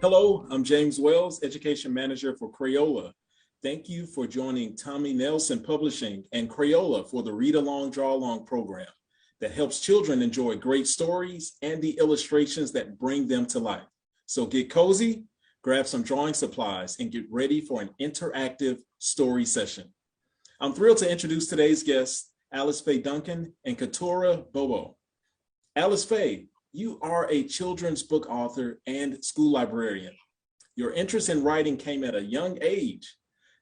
Hello, I'm James Wells, Education Manager for Crayola. Thank you for joining Tommy Nelson Publishing and Crayola for the Read Along, Draw Along program that helps children enjoy great stories and the illustrations that bring them to life. So get cozy, grab some drawing supplies, and get ready for an interactive story session. I'm thrilled to introduce today's guests, Alice Faye Duncan and Keturah Bobo. Alice Faye, you are a children's book author and school librarian. Your interest in writing came at a young age.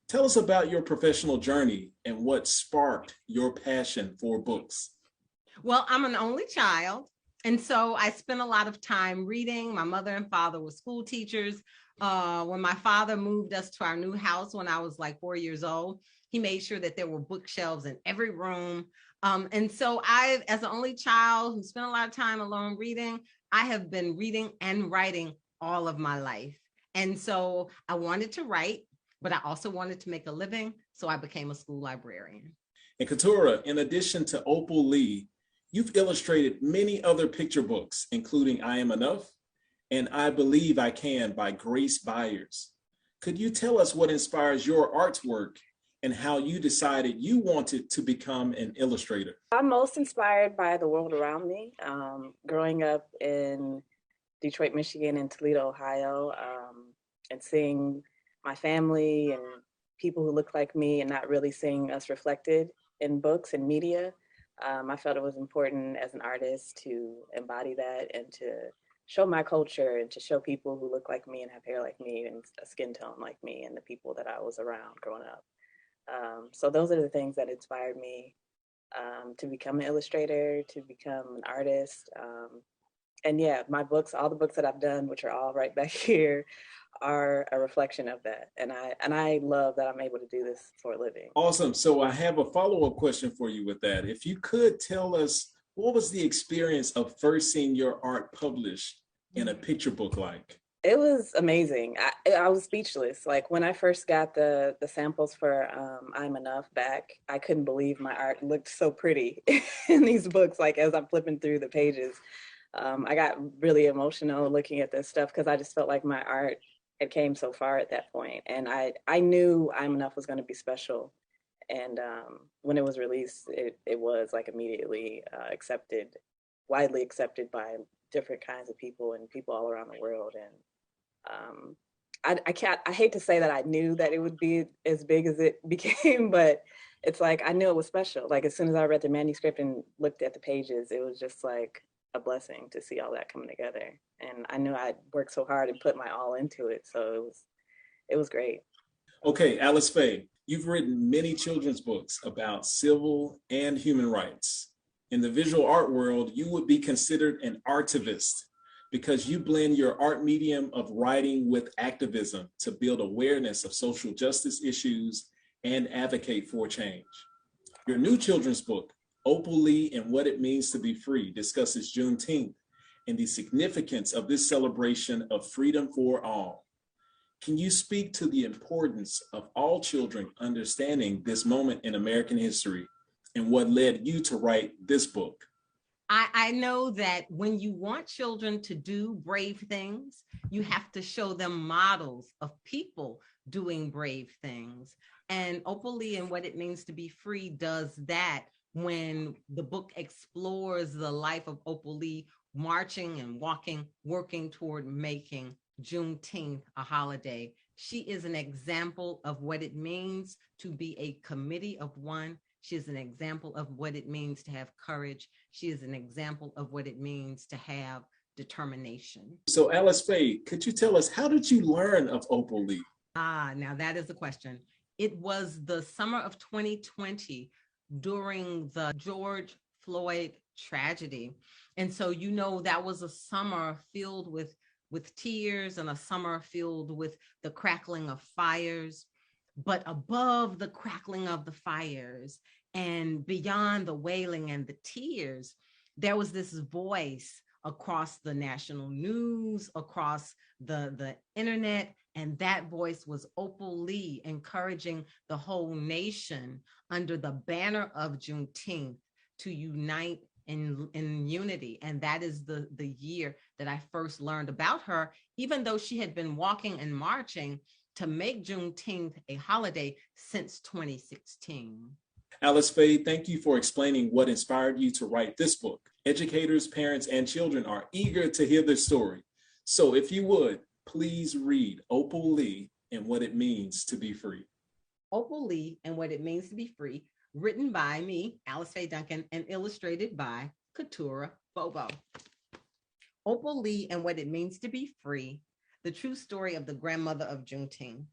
Tell us about your professional journey and what sparked your passion for books. Well, I'm an only child, and so I spent a lot of time reading. My mother and father were school teachers. When my father moved us to our new house when I was like 4 years old, he made sure that there were bookshelves in every room. And so I, as an only child who spent a lot of time alone reading, I have been reading and writing all of my life. And so I wanted to write, but I also wanted to make a living. So I became a school librarian. And Keturah, in addition to Opal Lee, you've illustrated many other picture books, including I Am Enough and I Believe I Can by Grace Byers. Could you tell us what inspires your artwork and how you decided you wanted to become an illustrator? I'm most inspired by the world around me. Growing up in Detroit, Michigan, and Toledo, Ohio, and seeing my family and people who look like me and not really seeing us reflected in books and media, I felt it was important as an artist to embody that and to show my culture and to show people who look like me and have hair like me and a skin tone like me and the people that I was around growing up. So those are the things that inspired me to become an illustrator, to become an artist. And yeah, my books, all the books that I've done, which are all right back here, are a reflection of that. And I love that I'm able to do this for a living. Awesome. So I have a follow-up question for you with that. If you could tell us, what was the experience of first seeing your art published in a picture book like? It was amazing. I was speechless. Like when I first got the samples for I'm Enough back, I couldn't believe my art looked so pretty in these books. Like as I'm flipping through the pages, I got really emotional looking at this stuff because I just felt like my art had came so far at that point. And I knew I'm Enough was going to be special. And when it was released, it was like immediately accepted, widely accepted by different kinds of people and people all around the world. And I hate to say that I knew that it would be as big as it became, but it's like I knew it was special. Like as soon as I read the manuscript and looked at the pages, it was just like a blessing to see all that coming together. And I knew I'd worked so hard and put my all into it, so it was great. Okay, Alice Faye, you've written many children's books about civil and human rights. In the visual art world, you would be considered an artivist because you blend your art medium of writing with activism to build awareness of social justice issues and advocate for change. Your new children's book, Opal Lee and What It Means to Be Free, discusses Juneteenth and the significance of this celebration of freedom for all. Can you speak to the importance of all children understanding this moment in American history and what led you to write this book? I know that when you want children to do brave things, you have to show them models of people doing brave things. And Opal Lee and What It Means to Be Free does that when the book explores the life of Opal Lee marching and walking, working toward making Juneteenth a holiday. She is an example of what it means to be a committee of one. She is an example of what it means to have courage. She is an example of what it means to have determination. So Alice Faye, could you tell us, how did you learn of Opal Lee? Now that is the question. It was the summer of 2020 during the George Floyd tragedy. And so, you know, that was a summer filled with tears and a summer filled with the crackling of fires. But above the crackling of the fires and beyond the wailing and the tears, there was this voice across the national news, across the internet, and that voice was Opal Lee, encouraging the whole nation under the banner of Juneteenth to unite in unity. And that is the year that I first learned about her, even though she had been walking and marching to make Juneteenth a holiday since 2016. Alice Faye, thank you for explaining what inspired you to write this book. Educators, parents, and children are eager to hear this story. So if you would, please read Opal Lee and What It Means to Be Free. Opal Lee and What It Means to Be Free, written by me, Alice Faye Duncan, and illustrated by Katura Bobo. Opal Lee and What It Means to Be Free, the true story of the grandmother of Juneteenth.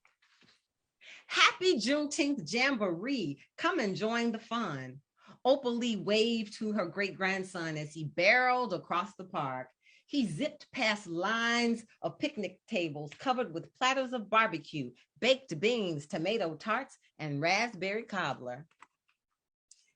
Happy Juneteenth Jamboree. Come and join the fun. Opal Lee waved to her great-grandson as he barreled across the park. He zipped past lines of picnic tables covered with platters of barbecue, baked beans, tomato tarts, and raspberry cobbler.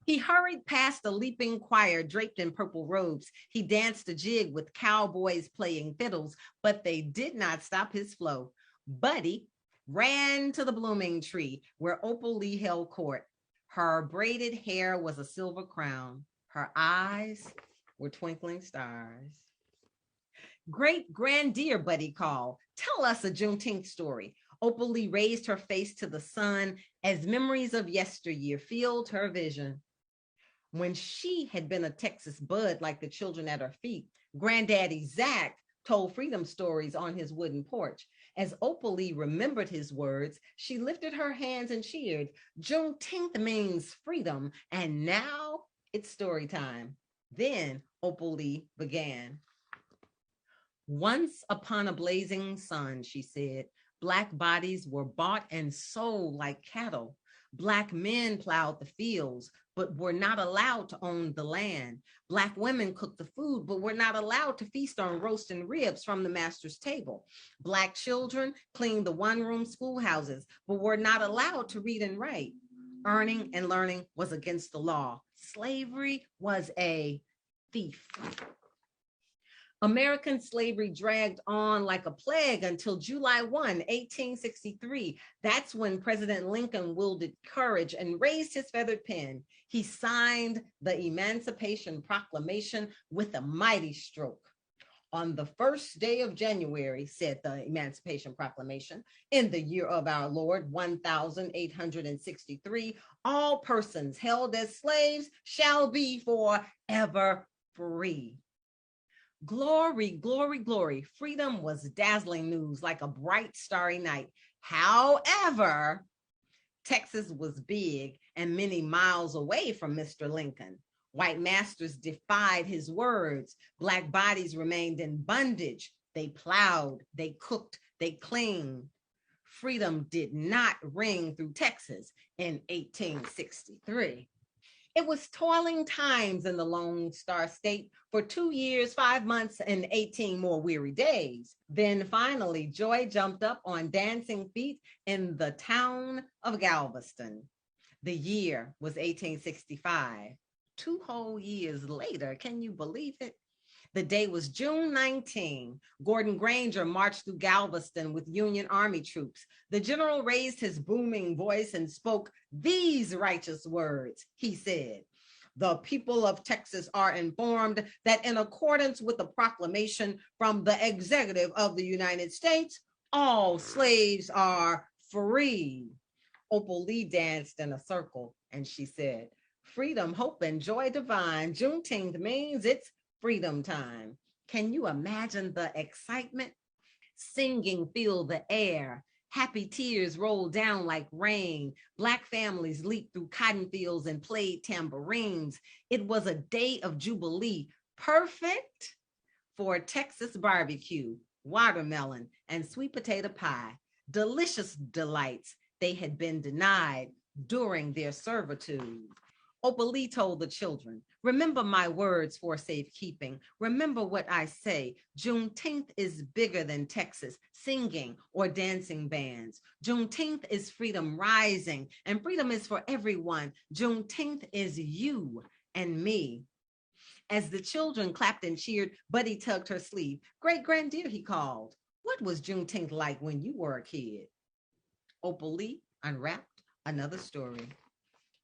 He hurried past the leaping choir draped in purple robes. He danced a jig with cowboys playing fiddles, but they did not stop his flow. Buddy ran to the blooming tree where Opal Lee held court. Her braided hair was a silver crown. Her eyes were twinkling stars. Great granddeer, Buddy called. Tell us a Juneteenth story. Opal Lee raised her face to the sun as memories of yesteryear filled her vision. When she had been a Texas bud like the children at her feet, Granddaddy Zach told freedom stories on his wooden porch. As Opal Lee remembered his words, she lifted her hands and cheered. Juneteenth means freedom, and now it's story time. Then Opal Lee began. Once upon a blazing sun, she said, Black bodies were bought and sold like cattle. Black men plowed the fields, but were not allowed to own the land. Black women cooked the food, but were not allowed to feast on roast and ribs from the master's table. Black children cleaned the one-room schoolhouses, but were not allowed to read and write. Earning and learning was against the law. Slavery was a thief. American slavery dragged on like a plague until July 1, 1863. That's when President Lincoln wielded courage and raised his feathered pen. He signed the Emancipation Proclamation with a mighty stroke. On the first day of January, said the Emancipation Proclamation, in the year of our Lord, 1863, all persons held as slaves shall be forever free. Glory, glory, glory. Freedom was dazzling news like a bright, starry night. However, Texas was big and many miles away from Mr. Lincoln. White masters defied his words. Black bodies remained in bondage. They plowed, they cooked, they cleaned. Freedom did not ring through Texas in 1863. It was toiling times in the Lone Star State for 2 years, 5 months, and 18 more weary days. Then finally, joy jumped up on dancing feet in the town of Galveston. The year was 1865. 2 whole years later, can you believe it? The day was June 19. Gordon Granger marched through Galveston with Union Army troops. The general raised his booming voice and spoke these righteous words. He said, "The people of Texas are informed that in accordance with the proclamation from the executive of the United States, all slaves are free." Opal Lee danced in a circle and she said, "Freedom, hope, and joy divine. Juneteenth means it's freedom time." Can you imagine the excitement? Singing filled the air. Happy tears rolled down like rain. Black families leaped through cotton fields and played tambourines. It was a day of jubilee, perfect for Texas barbecue, watermelon, and sweet potato pie. Delicious delights they had been denied during their servitude. Opal Lee told the children, "Remember my words for safekeeping. Remember what I say. Juneteenth is bigger than Texas singing or dancing bands. Juneteenth is freedom rising, and freedom is for everyone. Juneteenth is you and me." As the children clapped and cheered, Buddy tugged her sleeve. "Great granddear," he called, "what was Juneteenth like when you were a kid?" Opal Lee unwrapped another story.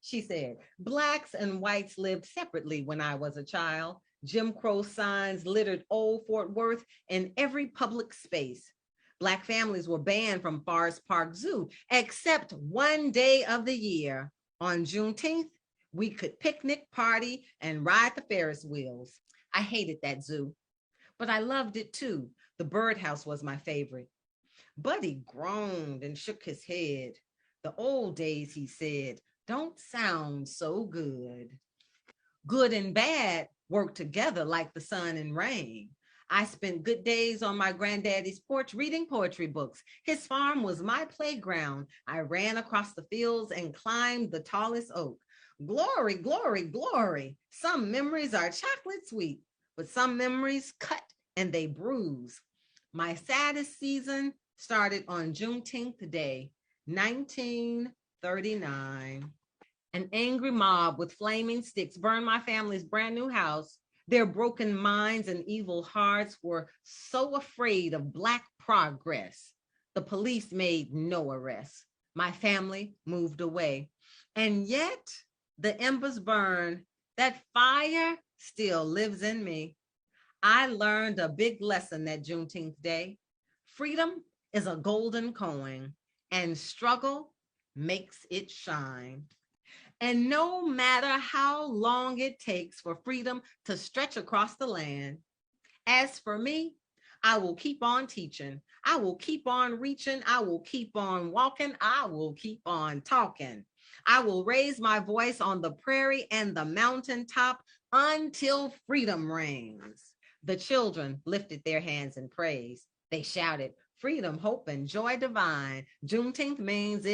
She said, Blacks and whites lived separately when I was a child. Jim Crow signs littered old Fort Worth in every public space. Black families were banned from Forest Park Zoo, except one day of the year. On Juneteenth, we could picnic, party, and ride the Ferris wheels. I hated that zoo, but I loved it too. The birdhouse was my favorite. Buddy groaned and shook his head. The old days, he said, don't sound so good. Good and bad work together like the sun and rain. I spent good days on my granddaddy's porch reading poetry books. His farm was my playground. I ran across the fields and climbed the tallest oak. Glory, glory, glory. Some memories are chocolate sweet, but some memories cut and they bruise. My saddest season started on Juneteenth Day, 1939. An angry mob with flaming sticks burned my family's brand new house. Their broken minds and evil hearts were so afraid of Black progress. The police made no arrests. My family moved away. And yet the embers burn. That fire still lives in me. I learned a big lesson that Juneteenth Day. Freedom is a golden coin, and struggle makes it shine. And no matter how long it takes for freedom to stretch across the land, as for me, I will keep on teaching. I will keep on reaching. I will keep on walking. I will keep on talking. I will raise my voice on the prairie and the mountaintop until freedom reigns. The children lifted their hands in praise. They shouted, freedom, hope, and joy divine. Juneteenth means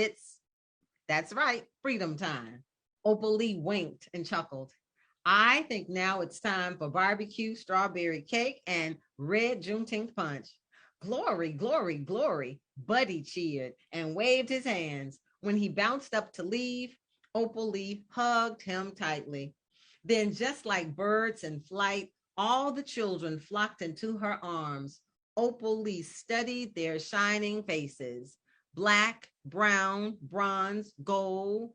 that's right, freedom time. Opal Lee winked and chuckled. I think now it's time for barbecue, strawberry cake, and red Juneteenth punch. Glory, glory, glory. Buddy cheered and waved his hands. When he bounced up to leave, Opal Lee hugged him tightly. Then, just like birds in flight, all the children flocked into her arms. Opal Lee studied their shining faces. Black, brown, bronze, gold,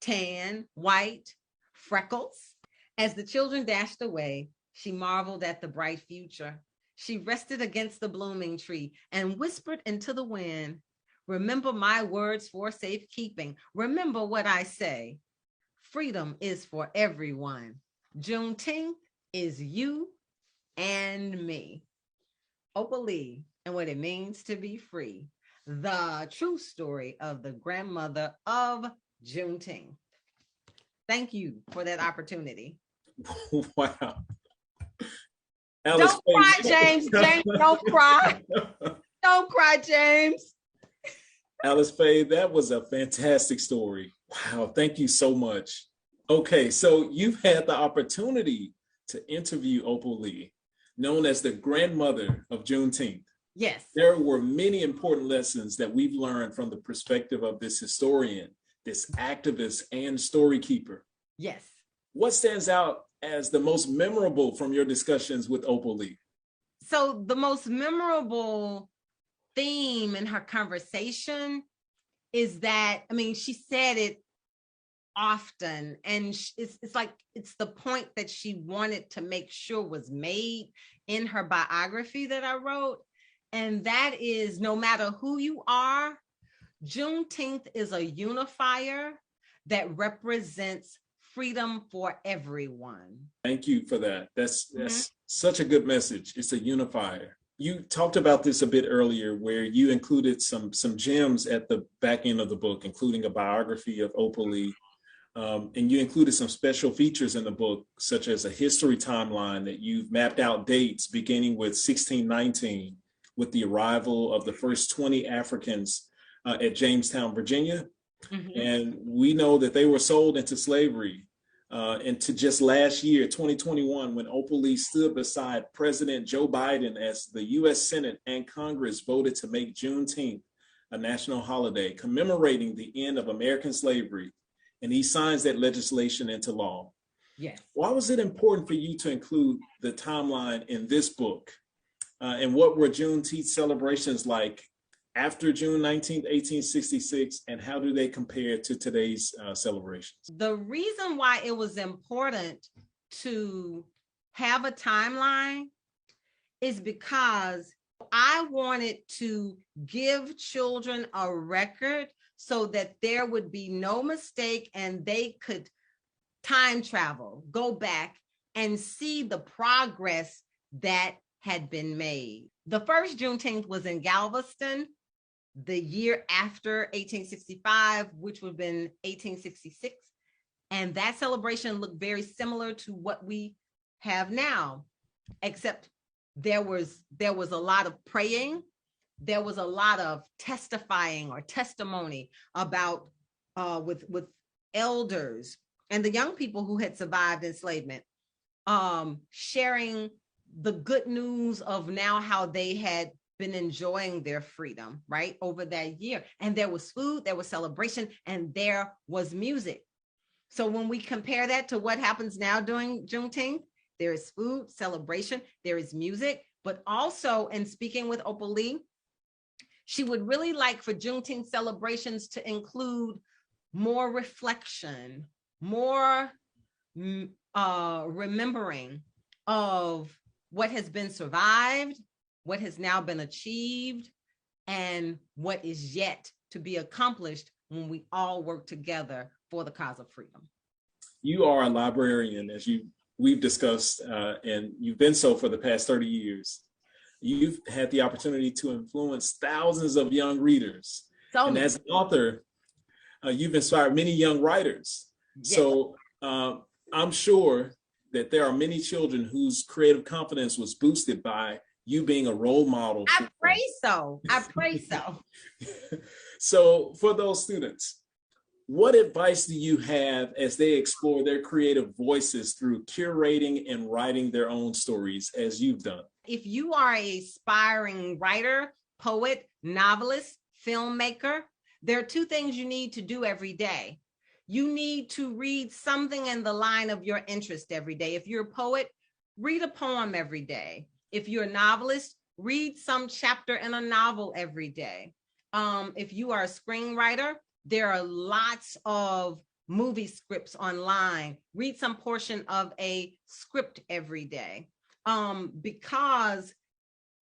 tan, white, freckles. As the children dashed away, she marveled at the bright future. She rested against the blooming tree and whispered into the wind, remember my words for safekeeping. Remember what I say. Freedom is for everyone. Juneteenth is you and me. Opal Lee and What It Means to Be Free. The true story of the grandmother of Juneteenth. Thank you for that opportunity. Wow. Alice don't cry, James. James, don't cry. Don't cry, James. Alice Faye, that was a fantastic story. Wow, thank you so much. Okay, so you've had the opportunity to interview Opal Lee, known as the grandmother of Juneteenth. Yes. There were many important lessons that we've learned from the perspective of this historian, this activist and story keeper. Yes. What stands out as the most memorable from your discussions with Opal Lee? So the most memorable theme in her conversation is that, I mean, she said it often, and it's like, it's the point that she wanted to make sure was made in her biography that I wrote. And that is, no matter who you are, Juneteenth is a unifier that represents freedom for everyone. Thank you for that. That's such a good message. It's a unifier. You talked about this a bit earlier, where you included some gems at the back end of the book, including a biography of Opal Lee. And you included some special features in the book, such as a history timeline that you've mapped out dates beginning with 1619, with the arrival of the first 20 Africans at Jamestown, Virginia. Mm-hmm. And we know that they were sold into slavery into just last year, 2021, when Opal Lee stood beside President Joe Biden as the U.S. Senate and Congress voted to make Juneteenth a national holiday commemorating the end of American slavery. And he signs that legislation into law. Yes. Why was it important for you to include the timeline in this book? And what were Juneteenth celebrations like after June 19th, 1866, and how do they compare to today's celebrations? The reason why it was important to have a timeline is because I wanted to give children a record so that there would be no mistake and they could time travel, go back and see the progress that had been made. The first Juneteenth was in Galveston, the year after 1865, which would have been 1866. And that celebration looked very similar to what we have now, except there was a lot of praying. There was a lot of testifying or testimony about with elders and the young people who had survived enslavement, sharing the good news of now how they had been enjoying their freedom, right, over that year. And there was food, there was celebration, and there was music. So when we compare that to what happens now during Juneteenth, there is food, celebration, there is music, but also, in speaking with Opal Lee, she would really like for Juneteenth celebrations to include more reflection, more remembering of what has been survived, what has now been achieved, and what is yet to be accomplished when we all work together for the cause of freedom. You are a librarian, as we've discussed, and you've been so for the past 30 years. You've had the opportunity to influence thousands of young readers. And as an author, you've inspired many young writers. Yes. So I'm sure that there are many children whose creative confidence was boosted by you being a role model. I pray so. So for those students, what advice do you have as they explore their creative voices through curating and writing their own stories, as you've done? If you are an aspiring writer, poet, novelist, filmmaker, there are two things you need to do every day. You need to read something in the line of your interest every day. If you're a poet, read a poem every day. If you're a novelist, read some chapter in a novel every day. If you are a screenwriter, there are lots of movie scripts online. Read some portion of a script every day, because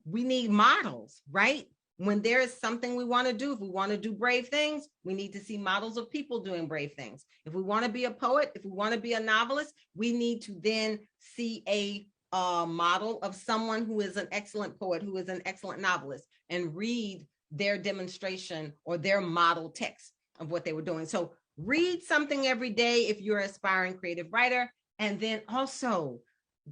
we need models, right? When there is something we want to do, if we want to do brave things, we need to see models of people doing brave things. If we want to be a poet, if we want to be a novelist, we need to then see a model of someone who is an excellent poet, who is an excellent novelist, and read their demonstration or their model text of what they were doing. So read something every day if you're an aspiring creative writer, and then also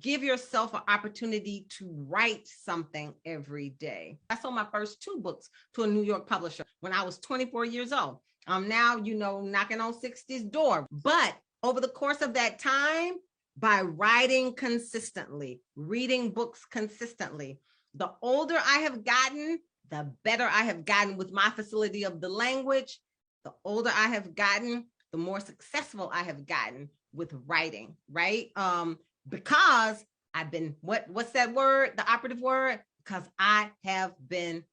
give yourself an opportunity to write something every day. I sold my first 2 books to a New York publisher when I was 24 years old. I'm now, knocking on 60's door. But over the course of that time, by writing consistently, reading books consistently, the older I have gotten, the better I have gotten with my facility of the language. The older I have gotten, the more successful I have gotten with writing, right? Because I've been, what's that word, the operative word? Because I have been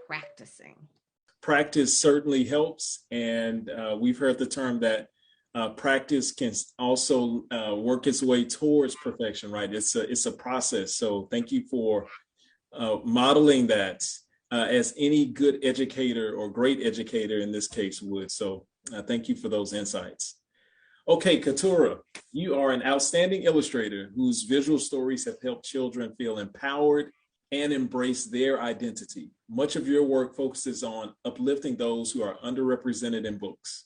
practicing. Practice certainly helps. And we've heard the term that practice can also work its way towards perfection, right? It's a process. So thank you for modeling that as any good educator or great educator in this case would. So thank you for those insights. Okay, Keturah, you are an outstanding illustrator whose visual stories have helped children feel empowered and embrace their identity. Much of your work focuses on uplifting those who are underrepresented in books.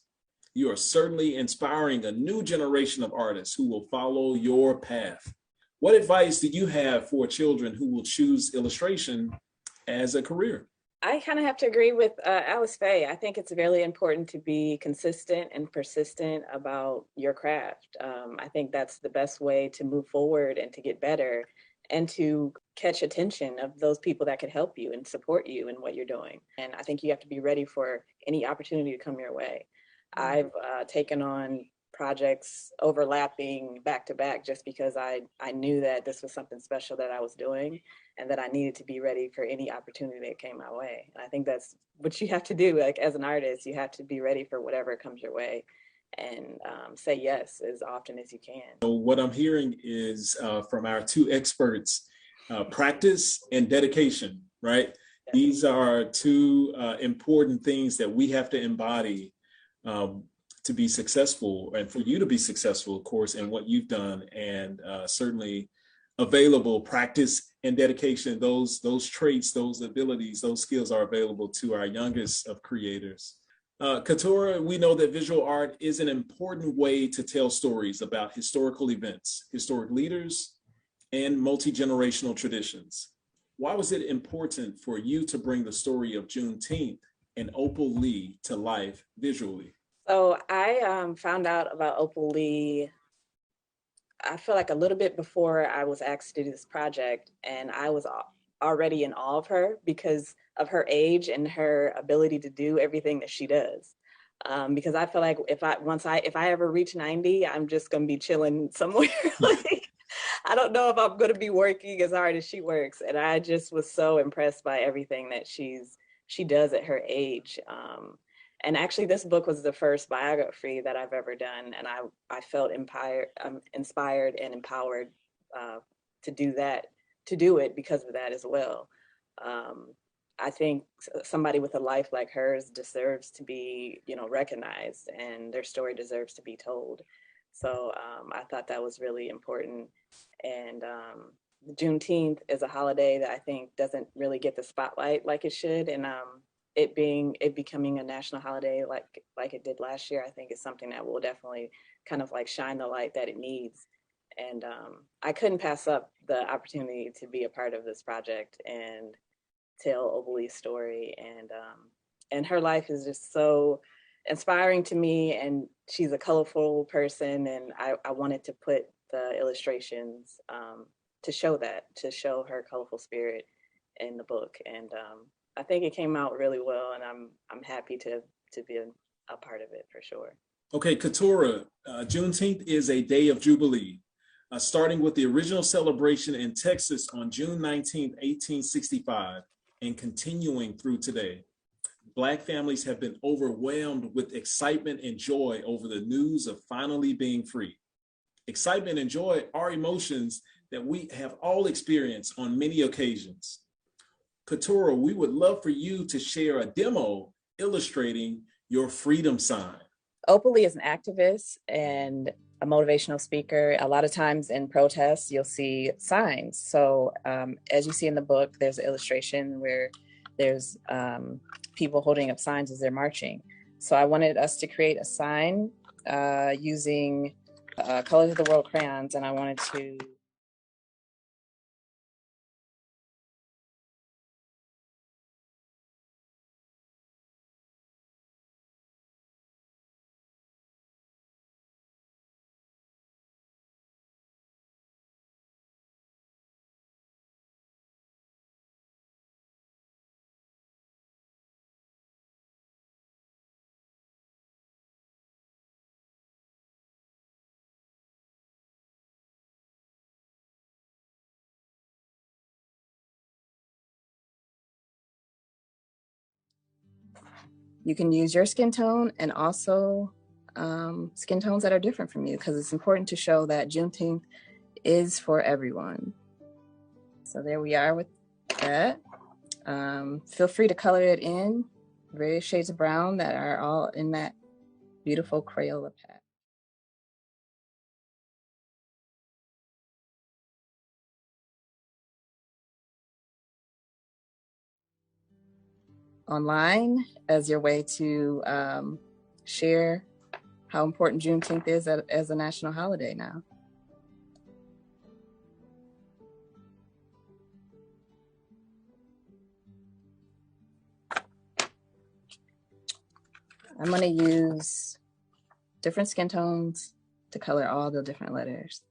You are certainly inspiring a new generation of artists who will follow your path. What advice do you have for children who will choose illustration as a career? I kind of have to agree with Alice Faye. I think it's really important to be consistent and persistent about your craft. I think that's the best way to move forward and to get better and to catch attention of those people that could help you and support you in what you're doing. And I think you have to be ready for any opportunity to come your way. I've taken on projects overlapping back to back just because I knew that this was something special that I was doing and that I needed to be ready for any opportunity that came my way. And I think that's what you have to do. Like as an artist, you have to be ready for whatever comes your way and say yes as often as you can. So what I'm hearing is from our two experts, practice and dedication, right? These are two important things that we have to embody to be successful, and for you to be successful, of course, in what you've done, and certainly available practice and dedication. Those traits, those abilities, those skills are available to our youngest of creators. Katora, we know that visual art is an important way to tell stories about historical events, historic leaders, and multi-generational traditions. Why was it important for you to bring the story of Juneteenth and Opal Lee to life visually? So I found out about Opal Lee, I feel like a little bit before I was asked to do this project, and I was already in awe of her because of her age and her ability to do everything that she does. Because I feel like if I ever reach 90, I'm just gonna be chilling somewhere. Like, I don't know if I'm gonna be working as hard as she works. And I just was so impressed by everything that she does at her age. And actually, this book was the first biography that I've ever done, and I felt inspired and empowered to do it because of that as well. I think somebody with a life like hers deserves to be, recognized, and their story deserves to be told. So I thought that was really important. And Juneteenth is a holiday that I think doesn't really get the spotlight like it should. And it becoming a national holiday like it did last year, I think is something that will definitely kind of like shine the light that it needs. And I couldn't pass up the opportunity to be a part of this project and tell Opal Lee's story. And her life is just so inspiring to me, and she's a colorful person, and I wanted to put the illustrations to show her colorful spirit in the book. And I think it came out really well, and I'm happy to be a part of it for sure. Okay, Katora, Juneteenth is a day of jubilee, starting with the original celebration in Texas on June 19, 1865, and continuing through today. Black families have been overwhelmed with excitement and joy over the news of finally being free. Excitement and joy are emotions that we have all experienced on many occasions. Katora, we would love for you to share a demo illustrating your freedom sign. Opal Lee is an activist and a motivational speaker. A lot of times in protests, you'll see signs. So as you see in the book, there's an illustration where there's people holding up signs as they're marching. So I wanted us to create a sign using Colors of the World crayons, and I wanted to you can use your skin tone and also skin tones that are different from you, because it's important to show that Juneteenth is for everyone. So there we are with that. Feel free to color it in various shades of brown that are all in that beautiful Crayola pack. Online as your way to share how important Juneteenth is as a national holiday now. I'm going to use different skin tones to color all the different letters.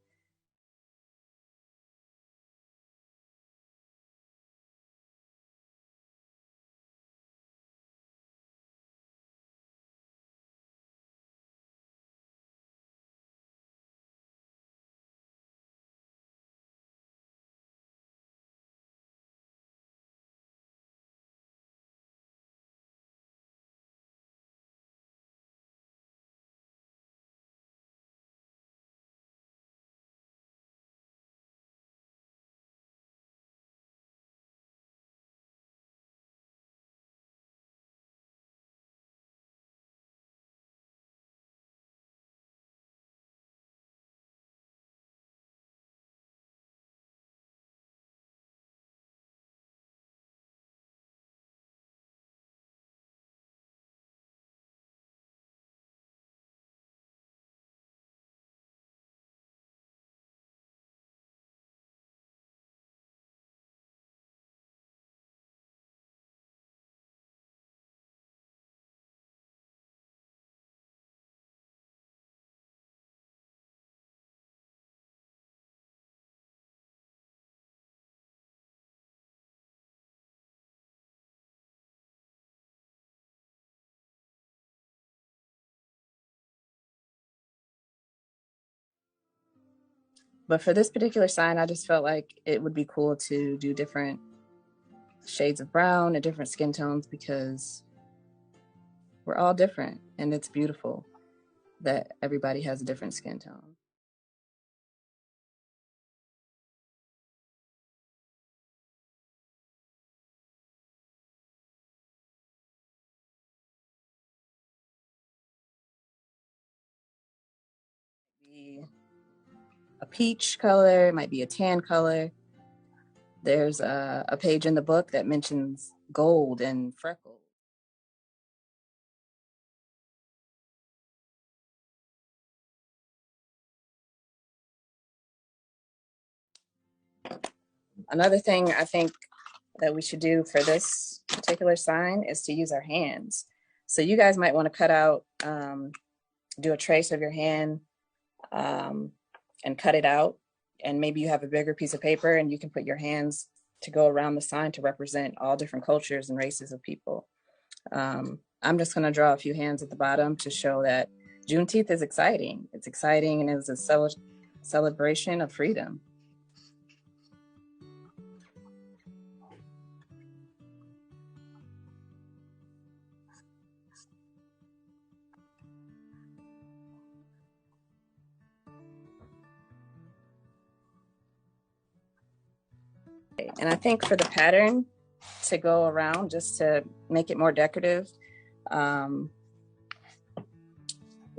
But for this particular sign, I just felt like it would be cool to do different shades of brown and different skin tones, because we're all different, and it's beautiful that everybody has a different skin tone. A peach color, it might be a tan color. There's a page in the book that mentions gold and freckles. Another thing I think that we should do for this particular sign is to use our hands. So you guys might want to cut out, do a trace of your hand and cut it out. And maybe you have a bigger piece of paper and you can put your hands to go around the sign to represent all different cultures and races of people. I'm just going to draw a few hands at the bottom to show that Juneteenth is exciting. It's exciting and it's a celebration of freedom. And I think for the pattern to go around, just to make it more decorative, we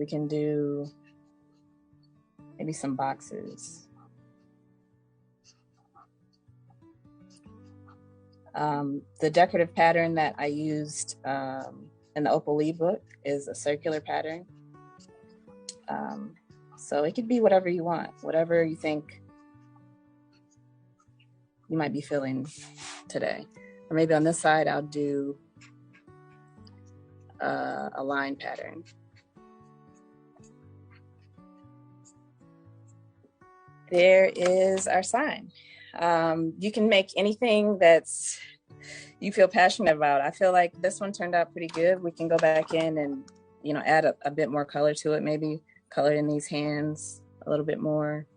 can do maybe some boxes. The decorative pattern that I used in the OpalLee book is a circular pattern. So it could be whatever you want, whatever you think you might be feeling today. Or maybe on this side, I'll do a line pattern. There is our sign. You can make anything that's you feel passionate about. I feel like this one turned out pretty good. We can go back in and, you know, add a bit more color to it, maybe color in these hands a little bit more.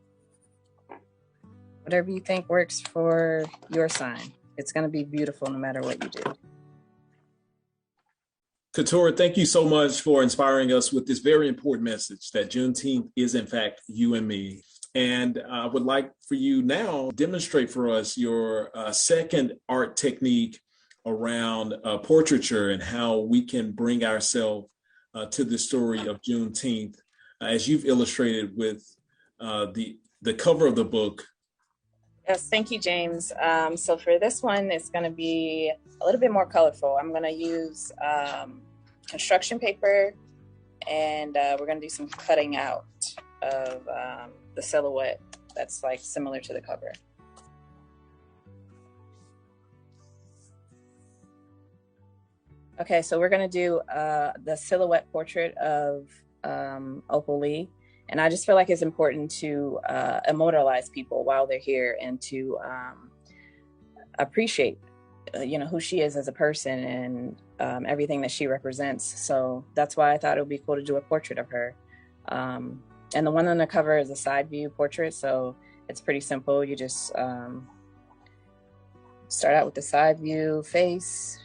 Whatever you think works for your sign. It's going to be beautiful no matter what you do. Katora, thank you so much for inspiring us with this very important message that Juneteenth is, in fact, you and me. And I would like for you now to demonstrate for us your second art technique around portraiture and how we can bring ourselves to the story of Juneteenth, as you've illustrated with the cover of the book. Yes, thank you, James. So for this one, it's going to be a little bit more colorful. I'm going to use construction paper, and we're going to do some cutting out of the silhouette that's like similar to the cover. Okay, so we're going to do the silhouette portrait of OpalLee. And I just feel like it's important to immortalize people while they're here and to appreciate, who she is as a person and everything that she represents. So that's why I thought it would be cool to do a portrait of her. And the one on the cover is a side view portrait, so it's pretty simple. You just start out with the side view face,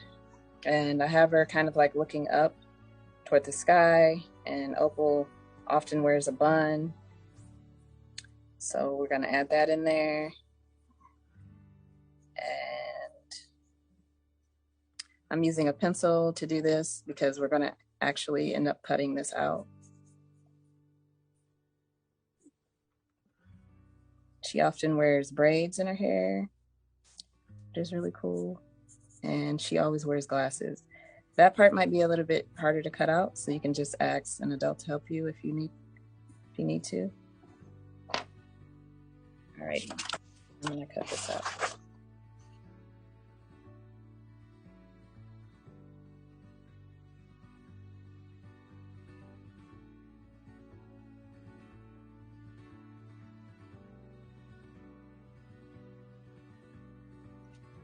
and I have her kind of like looking up toward the sky, and Opal often wears a bun. So we're going to add that in there. And I'm using a pencil to do this because we're going to actually end up cutting this out. She often wears braids in her hair, which is really cool. And she always wears glasses. That part might be a little bit harder to cut out, so you can just ask an adult to help you if you need to. All right, I'm gonna cut this out.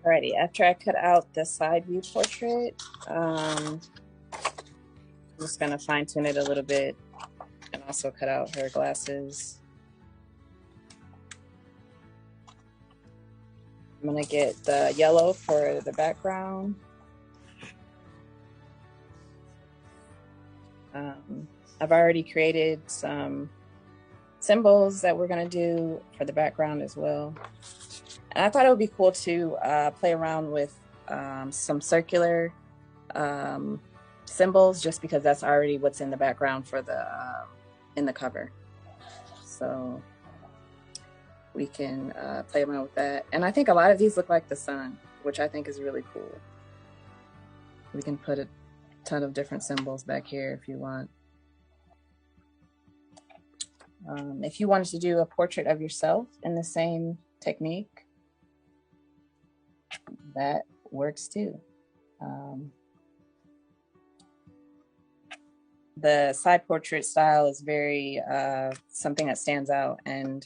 Alrighty, after I cut out the side view portrait, I'm just gonna fine tune it a little bit and also cut out her glasses. I'm gonna get the yellow for the background. I've already created some symbols that we're gonna do for the background as well. And I thought it would be cool to play around with some circular symbols, just because that's already what's in the background for the in the cover. So we can play around with that. And I think a lot of these look like the sun, which I think is really cool. We can put a ton of different symbols back here if you want. If you wanted to do a portrait of yourself in the same technique, that works too. The side portrait style is very something that stands out, and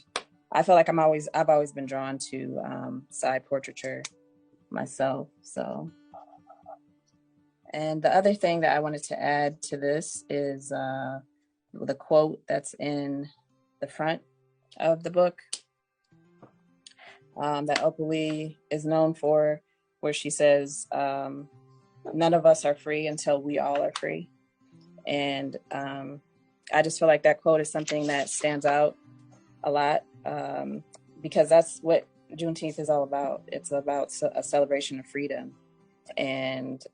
I feel like I've always been drawn to side portraiture myself. So, and the other thing that I wanted to add to this is the quote that's in the front of the book that Opal Lee is known for, where she says, "None of us are free until we all are free." And I just feel like that quote is something that stands out a lot, because that's what Juneteenth is all about. It's about a celebration of freedom. And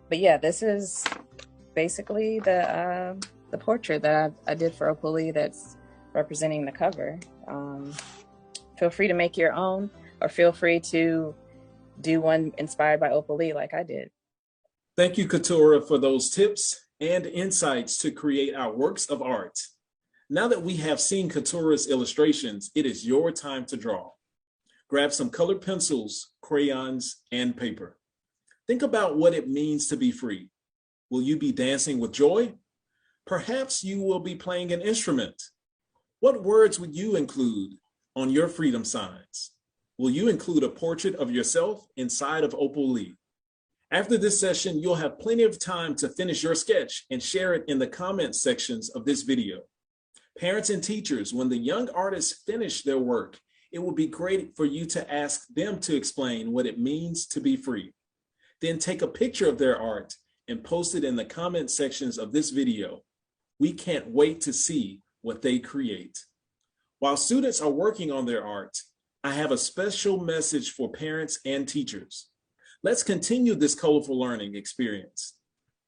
but yeah, this is basically the portrait that I did for Opal Lee that's representing the cover. Feel free to make your own, or feel free to do one inspired by Opal Lee like I did. Thank you, Katura, for those tips and insights to create our works of art. Now that we have seen Katura's illustrations, it is your time to draw. Grab some colored pencils, crayons, and paper. Think about what it means to be free. Will you be dancing with joy? Perhaps you will be playing an instrument. What words would you include on your freedom signs? Will you include a portrait of yourself inside of Opal Lee? After this session, you'll have plenty of time to finish your sketch and share it in the comment sections of this video. Parents and teachers, when the young artists finish their work, it will be great for you to ask them to explain what it means to be free. Then take a picture of their art and post it in the comment sections of this video. We can't wait to see what they create. While students are working on their art, I have a special message for parents and teachers. Let's continue this colorful learning experience.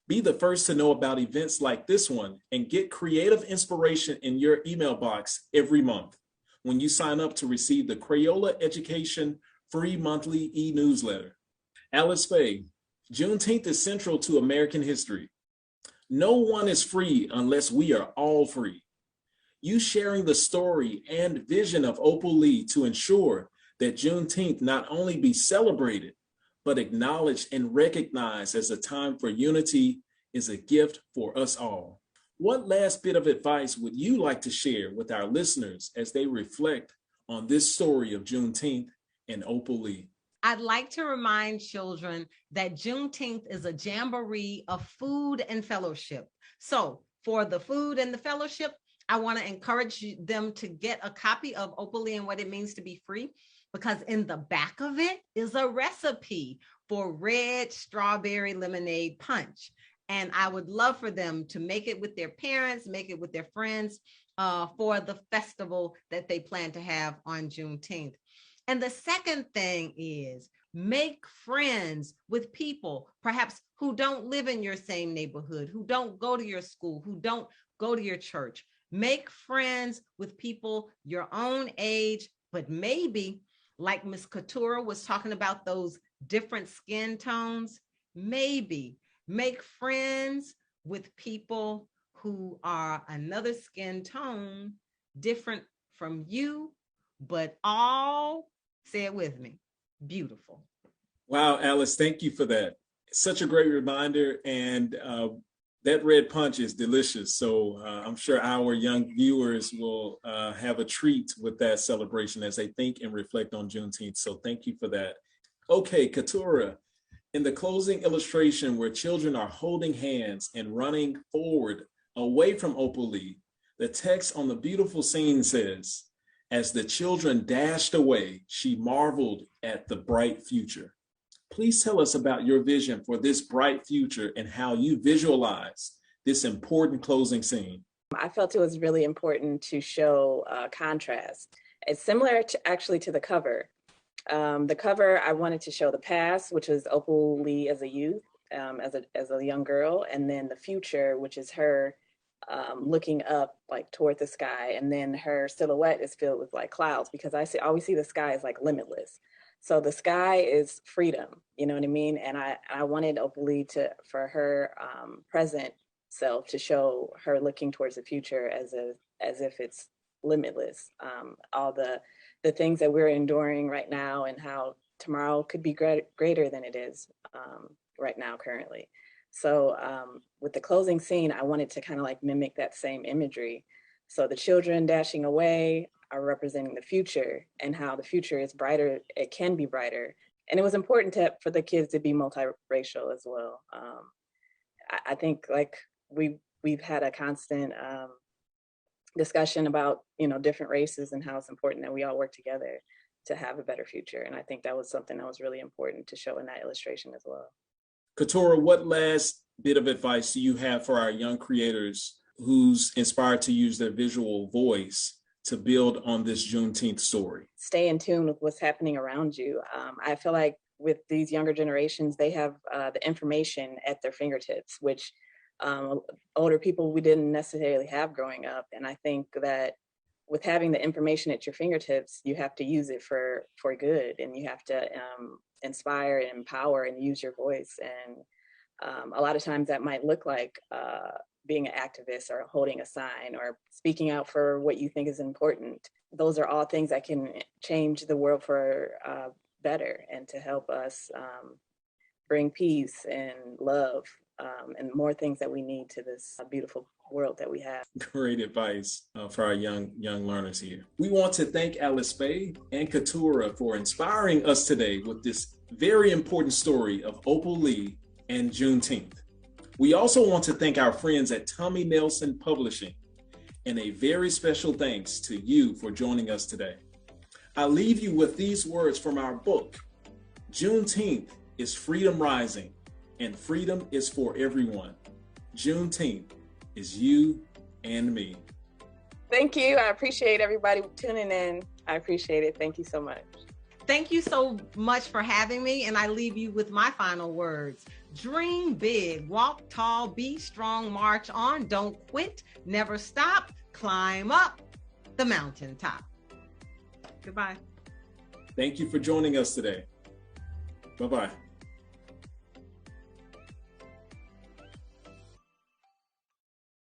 Be the first to know about events like this one and get creative inspiration in your email box every month when you sign up to receive the Crayola Education free monthly e-newsletter. Alice Faye, Juneteenth is central to American history. No one is free unless we are all free. You sharing the story and vision of Opal Lee to ensure that Juneteenth not only be celebrated, but acknowledged and recognized as a time for unity is a gift for us all. What last bit of advice would you like to share with our listeners as they reflect on this story of Juneteenth and Opal Lee? I'd like to remind children that Juneteenth is a jamboree of food and fellowship. So for the food and the fellowship, I want to encourage them to get a copy of Opal Lee and What It Means to Be Free, because in the back of it is a recipe for red strawberry lemonade punch. And I would love for them to make it with their parents, make it with their friends for the festival that they plan to have on Juneteenth. And the second thing is make friends with people, perhaps who don't live in your same neighborhood, who don't go to your school, who don't go to your church. Make friends with people your own age, but maybe like Ms. Couture was talking about those different skin tones, maybe make friends with people who are another skin tone, different from you, but all, say it with me, beautiful. Wow, Alice, thank you for that. Such a great reminder. And that red punch is delicious. So I'm sure our young viewers will have a treat with that celebration as they think and reflect on Juneteenth. So thank you for that. Okay, Katura, in the closing illustration where children are holding hands and running forward away from Opal Lee, the text on the beautiful scene says, "As the children dashed away, she marveled at the bright future." Please tell us about your vision for this bright future and how you visualize this important closing scene. I felt it was really important to show contrast. It's similar to actually to the cover. The cover, I wanted to show the past, which is Opal Lee as a youth, as a young girl, and then the future, which is her looking up like toward the sky, and then her silhouette is filled with like clouds, because I always see the sky as like limitless. So the sky is freedom, you know what I mean? And I wanted Opal Lee for her present self to show her looking towards the future as if it's limitless. All the things that we're enduring right now, and how tomorrow could be greater than it is right now currently. So with the closing scene, I wanted to kind of like mimic that same imagery. So the children dashing away are representing the future, and how the future is brighter. It can be brighter. And it was important for the kids to be multiracial as well. I think like we've had a constant discussion about, different races and how it's important that we all work together to have a better future. And I think that was something that was really important to show in that illustration as well. Katura, what last bit of advice do you have for our young creators who's inspired to use their visual voice to build on this Juneteenth story? Stay in tune with what's happening around you. I feel like with these younger generations, they have the information at their fingertips, which older people we didn't necessarily have growing up. And I think that with having the information at your fingertips, you have to use it for good, and you have to inspire and empower and use your voice. And a lot of times that might look like being an activist or holding a sign or speaking out for what you think is important. Those are all things that can change the world for better, and to help us bring peace and love and more things that we need to this beautiful world that we have. Great advice for our young learners here. We want to thank Alice Faye and Katura for inspiring us today with this very important story of Opal Lee and Juneteenth. We also want to thank our friends at Tommy Nelson Publishing, and a very special thanks to you for joining us today. I leave you with these words from our book. Juneteenth is freedom rising, and freedom is for everyone. Juneteenth is you and me. Thank you. I appreciate everybody tuning in. I appreciate it. Thank you so much. Thank you so much for having me. And I leave you with my final words. Dream big, walk tall, be strong, march on, don't quit, never stop, climb up the mountaintop. Goodbye. Thank you for joining us today. Bye-bye.